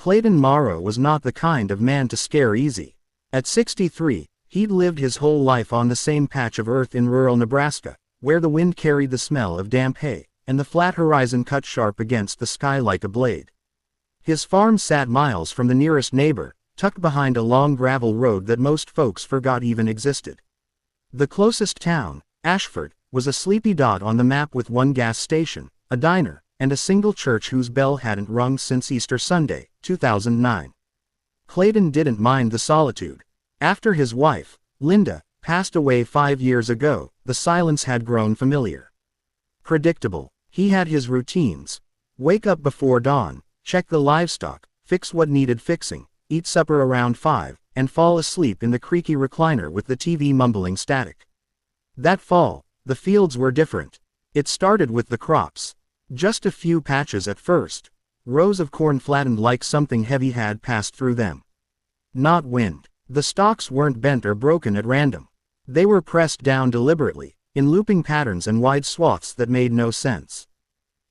Clayton Morrow was not the kind of man to scare easy. At 63, he'd lived his whole life on the same patch of earth in rural Nebraska, where the wind carried the smell of damp hay, and the flat horizon cut sharp against the sky like a blade. His farm sat miles from the nearest neighbor, tucked behind a long gravel road that most folks forgot even existed. The closest town, Ashford, was a sleepy dot on the map with one gas station, a diner, and a single church whose bell hadn't rung since Easter Sunday, 2009. Clayton didn't mind the solitude. After his wife, Linda, passed away 5 years ago, the silence had grown familiar. Predictable. He had his routines. Wake up before dawn, check the livestock, fix what needed fixing, eat supper around 5, and fall asleep in the creaky recliner with the TV mumbling static. That fall, the fields were different. It started with the crops. Just a few patches at first. Rows of corn flattened like something heavy had passed through them. Not wind. The stalks weren't bent or broken at random. They were pressed down deliberately, in looping patterns and wide swaths that made no sense.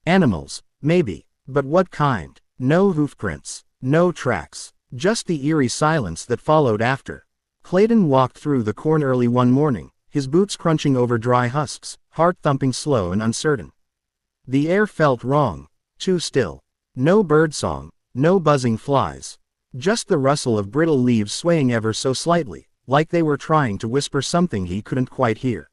Animals, maybe, but what kind? No hoofprints, no tracks, just the eerie silence that followed after. Clayton walked through the corn early one morning, his boots crunching over dry husks, heart thumping slow and uncertain. The air felt wrong, too still. No birdsong, no buzzing flies. Just the rustle of brittle leaves swaying ever so slightly, like they were trying to whisper something he couldn't quite hear.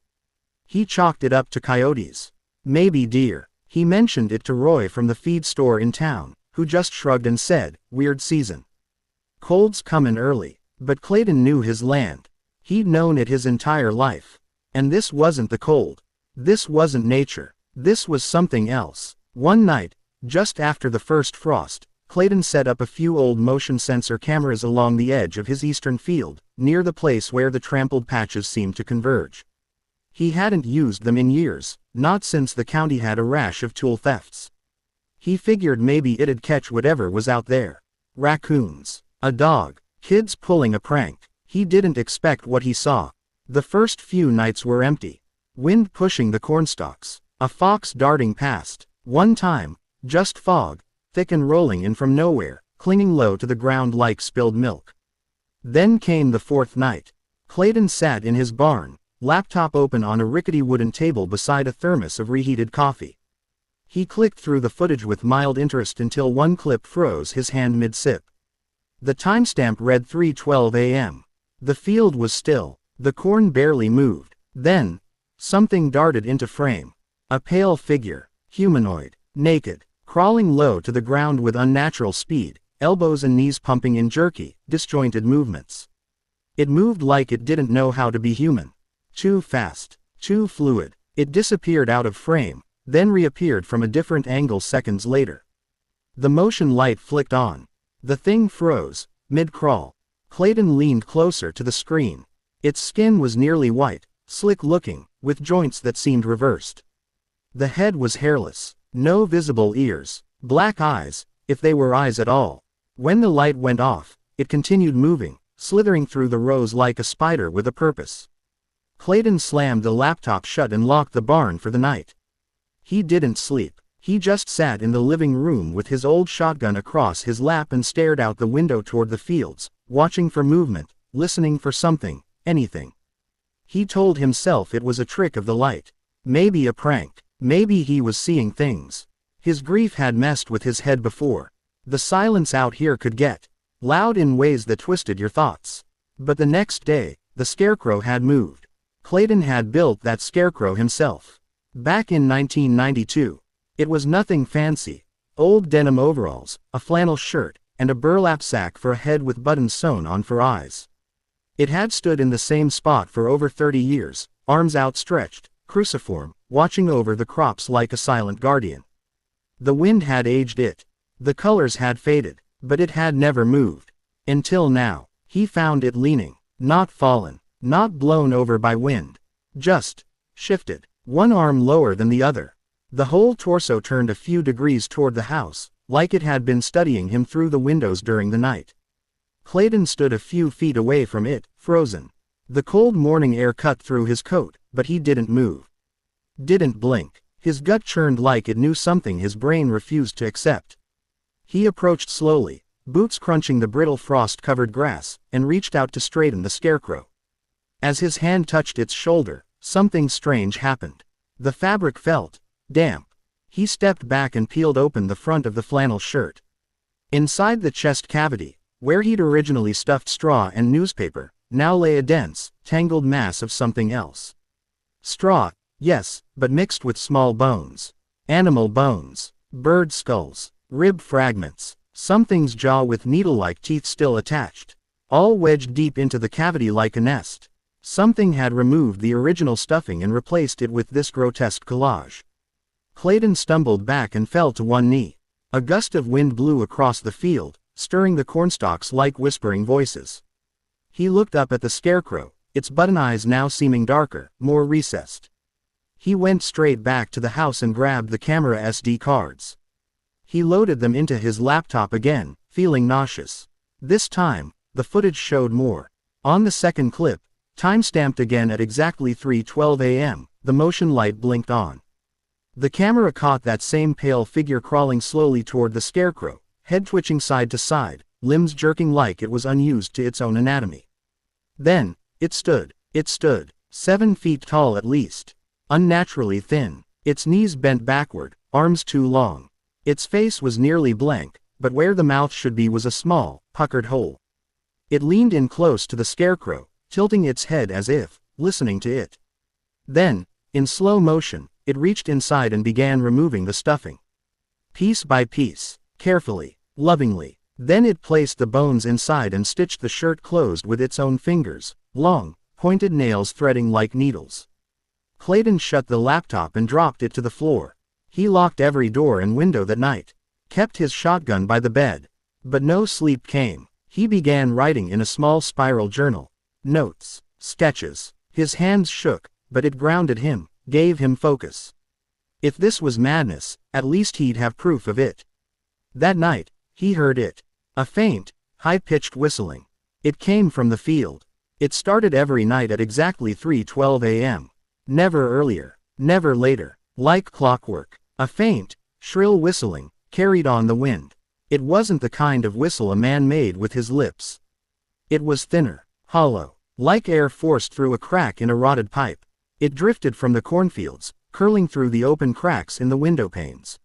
He chalked it up to coyotes. Maybe deer. He mentioned it to Roy from the feed store in town, who just shrugged and said, "Weird season. Cold's comin' early." But Clayton knew his land. He'd known it his entire life. And this wasn't the cold. This wasn't nature. This was something else. One night, just after the first frost, Clayton set up a few old motion sensor cameras along the edge of his eastern field, near the place where the trampled patches seemed to converge. He hadn't used them in years, not since the county had a rash of tool thefts. He figured maybe it'd catch whatever was out there. Raccoons. A dog. Kids pulling a prank. He didn't expect what he saw. The first few nights were empty. Wind pushing the cornstalks. A fox darting past. One time, just fog, thick and rolling in from nowhere, clinging low to the ground like spilled milk. Then came the fourth night. Clayton sat in his barn, laptop open on a rickety wooden table beside a thermos of reheated coffee. He clicked through the footage with mild interest until one clip froze his hand mid-sip. The timestamp read 3:12 a.m. The field was still. The corn barely moved. Then, something darted into frame. A pale figure, humanoid, naked, crawling low to the ground with unnatural speed, elbows and knees pumping in jerky, disjointed movements. It moved like it didn't know how to be human. Too fast, too fluid. It disappeared out of frame, then reappeared from a different angle seconds later. The motion light flicked on. The thing froze, mid-crawl. Clayton leaned closer to the screen. Its skin was nearly white, slick-looking, with joints that seemed reversed. The head was hairless. No visible ears. Black eyes, if they were eyes at all. When the light went off, it continued moving, slithering through the rows like a spider with a purpose. Clayton slammed the laptop shut and locked the barn for the night. He didn't sleep. He just sat in the living room with his old shotgun across his lap and stared out the window toward the fields, watching for movement, listening for something, anything. He told himself it was a trick of the light. Maybe a prank. Maybe he was seeing things. His grief had messed with his head before. The silence out here could get loud in ways that twisted your thoughts. But the next day, the scarecrow had moved. Clayton had built that scarecrow himself. Back in 1992. It was nothing fancy. Old denim overalls, a flannel shirt, and a burlap sack for a head with buttons sewn on for eyes. It had stood in the same spot for over 30 years, arms outstretched, cruciform, watching over the crops like a silent guardian. The wind had aged it. The colors had faded, but it had never moved. Until now, he found it leaning, not fallen, not blown over by wind. Just shifted, one arm lower than the other. The whole torso turned a few degrees toward the house, like it had been studying him through the windows during the night. Clayton stood a few feet away from it, frozen. The cold morning air cut through his coat, but he didn't move. Didn't blink. His gut churned like it knew something his brain refused to accept. He approached slowly, boots crunching the brittle frost-covered grass, and reached out to straighten the scarecrow. As his hand touched its shoulder, something strange happened. The fabric felt damp. He stepped back and peeled open the front of the flannel shirt. Inside the chest cavity, where he'd originally stuffed straw and newspaper, now lay a dense, tangled mass of something else. Straw, yes, but mixed with small bones. Animal bones. Bird skulls. Rib fragments. Something's jaw with needle-like teeth still attached. All wedged deep into the cavity like a nest. Something had removed the original stuffing and replaced it with this grotesque collage. Clayton stumbled back and fell to one knee. A gust of wind blew across the field, stirring the cornstalks like whispering voices. He looked up at the scarecrow, its button eyes now seeming darker, more recessed. He went straight back to the house and grabbed the camera SD cards. He loaded them into his laptop again, feeling nauseous. This time, the footage showed more. On the second clip, time-stamped again at exactly 3:12 a.m., the motion light blinked on. The camera caught that same pale figure crawling slowly toward the scarecrow, head twitching side to side, limbs jerking like it was unused to its own anatomy. Then, it stood, 7 feet tall at least. Unnaturally thin. Its knees bent backward, arms too long. Its face was nearly blank, but where the mouth should be was a small, puckered hole. It leaned in close to the scarecrow, tilting its head as if listening to it. Then, in slow motion, it reached inside and began removing the stuffing. Piece by piece, carefully, lovingly. Then it placed the bones inside and stitched the shirt closed with its own fingers, long, pointed nails threading like needles. Clayton shut the laptop and dropped it to the floor. He locked every door and window that night, kept his shotgun by the bed. But no sleep came. He began writing in a small spiral journal. Notes, sketches. His hands shook, but it grounded him, gave him focus. If this was madness, at least he'd have proof of it. That night, he heard it. A faint, high-pitched whistling. It came from the field. It started every night at exactly 3:12 a.m. Never earlier, never later. Like clockwork. A faint, shrill whistling, carried on the wind. It wasn't the kind of whistle a man made with his lips. It was thinner, hollow, like air forced through a crack in a rotted pipe. It drifted from the cornfields, curling through the open cracks in the window panes.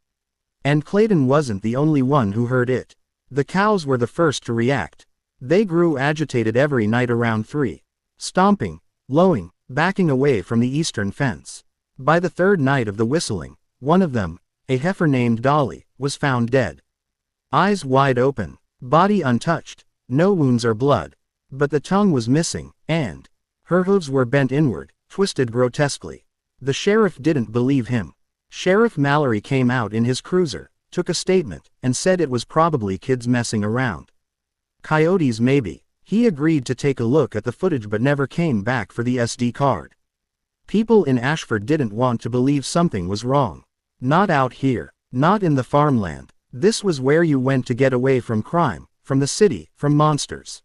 And Clayton wasn't the only one who heard it. The cows were the first to react. They grew agitated every night around 3. Stomping, lowing, backing away from the eastern fence. By the third night of the whistling, one of them, a heifer named Dolly, was found dead. Eyes wide open, body untouched, no wounds or blood. But the tongue was missing, and her hooves were bent inward, twisted grotesquely. The sheriff didn't believe him. Sheriff Mallory came out in his cruiser, took a statement, and said it was probably kids messing around. Coyotes maybe. He agreed to take a look at the footage but never came back for the SD card. People in Ashford didn't want to believe something was wrong. Not out here. Not in the farmland. This was where you went to get away from crime, from the city, from monsters.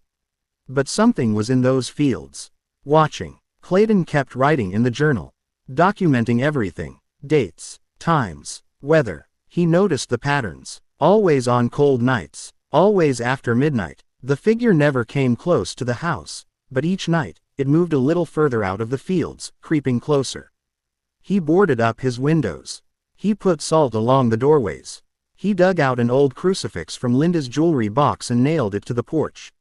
But something was in those fields. Watching. Clayton kept writing in the journal. Documenting everything. Dates, times, weather. He noticed the patterns. Always on cold nights. Always after midnight. The figure never came close to the house, but each night, it moved a little further out of the fields, creeping closer. He boarded up his windows. He put salt along the doorways. He dug out an old crucifix from Linda's jewelry box and nailed it to the porch.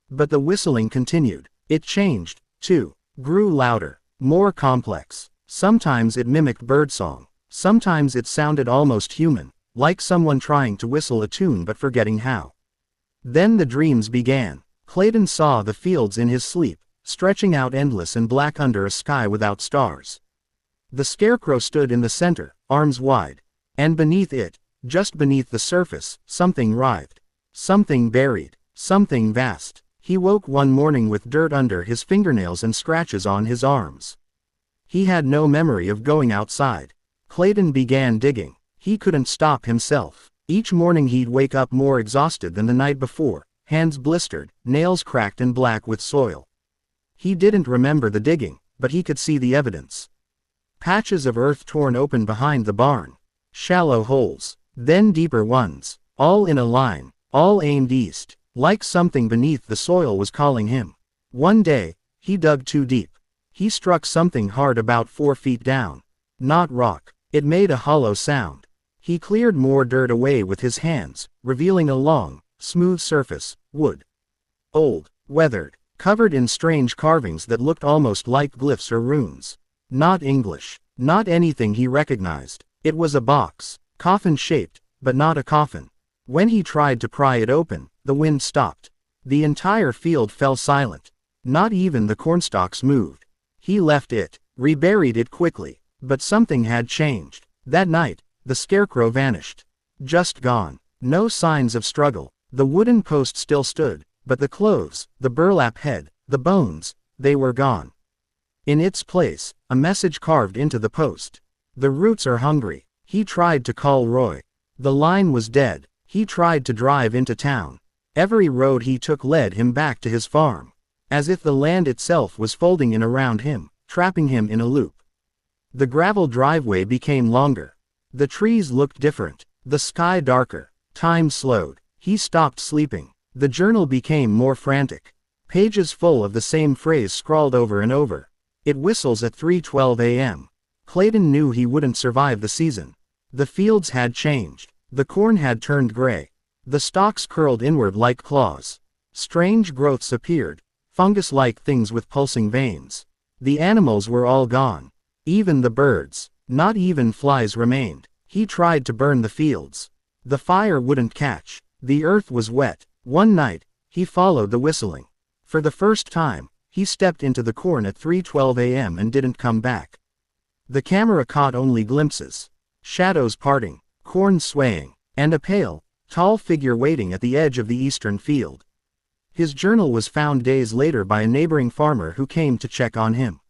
But the whistling continued. It changed, too. Grew louder, more complex. Sometimes it mimicked birdsong. Sometimes it sounded almost human, like someone trying to whistle a tune but forgetting how. Then the dreams began. Clayton saw the fields in his sleep, stretching out endless and black under a sky without stars. The scarecrow stood in the center, arms wide. And beneath it, just beneath the surface, something writhed. Something buried. Something vast. He woke one morning with dirt under his fingernails and scratches on his arms. He had no memory of going outside. Clayton began digging. He couldn't stop himself. Each morning he'd wake up more exhausted than the night before, hands blistered, nails cracked and black with soil. He didn't remember the digging, but he could see the evidence. Patches of earth torn open behind the barn. Shallow holes, then deeper ones, all in a line, all aimed east, like something beneath the soil was calling him. One day, he dug too deep. He struck something hard about 4 feet down. Not rock. It made a hollow sound. He cleared more dirt away with his hands, revealing a long, smooth surface, wood. Old, weathered, covered in strange carvings that looked almost like glyphs or runes. Not English. Not anything he recognized. It was a box, coffin-shaped, but not a coffin. When he tried to pry it open, the wind stopped. The entire field fell silent. Not even the cornstalks moved. He left it, reburied it quickly, but something had changed. That night, the scarecrow vanished. Just gone. No signs of struggle. The wooden post still stood, but the clothes, the burlap head, the bones, they were gone. In its place, a message carved into the post. The roots are hungry. He tried to call Roy. The line was dead. He tried to drive into town. Every road he took led him back to his farm. As if the land itself was folding in around him, trapping him in a loop. The gravel driveway became longer. The trees looked different. The sky darker. Time slowed. He stopped sleeping. The journal became more frantic. Pages full of the same phrase scrawled over and over. It whistles at 3:12 a.m. Clayton knew he wouldn't survive the season. The fields had changed. The corn had turned gray. The stalks curled inward like claws. Strange growths appeared, fungus-like things with pulsing veins. The animals were all gone. Even the birds. Not even flies remained. He tried to burn the fields. The fire wouldn't catch. The earth was wet. One night, he followed the whistling. For the first time, he stepped into the corn at 3:12 a.m. and didn't come back. The camera caught only glimpses. Shadows parting, corn swaying, and a pale, tall figure waiting at the edge of the eastern field. His journal was found days later by a neighboring farmer who came to check on him.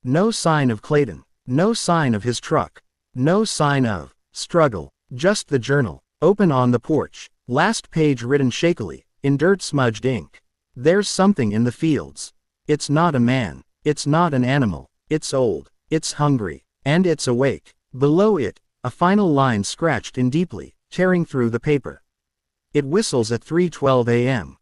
No sign of Clayton. No sign of his truck. No sign of struggle. Just the journal, open on the porch. Last page written shakily, in dirt-smudged ink. There's something in the fields. It's not a man. It's not an animal. It's old. It's hungry. And it's awake. Below it, a final line scratched in deeply, tearing through the paper. It whistles at 3:12 a.m.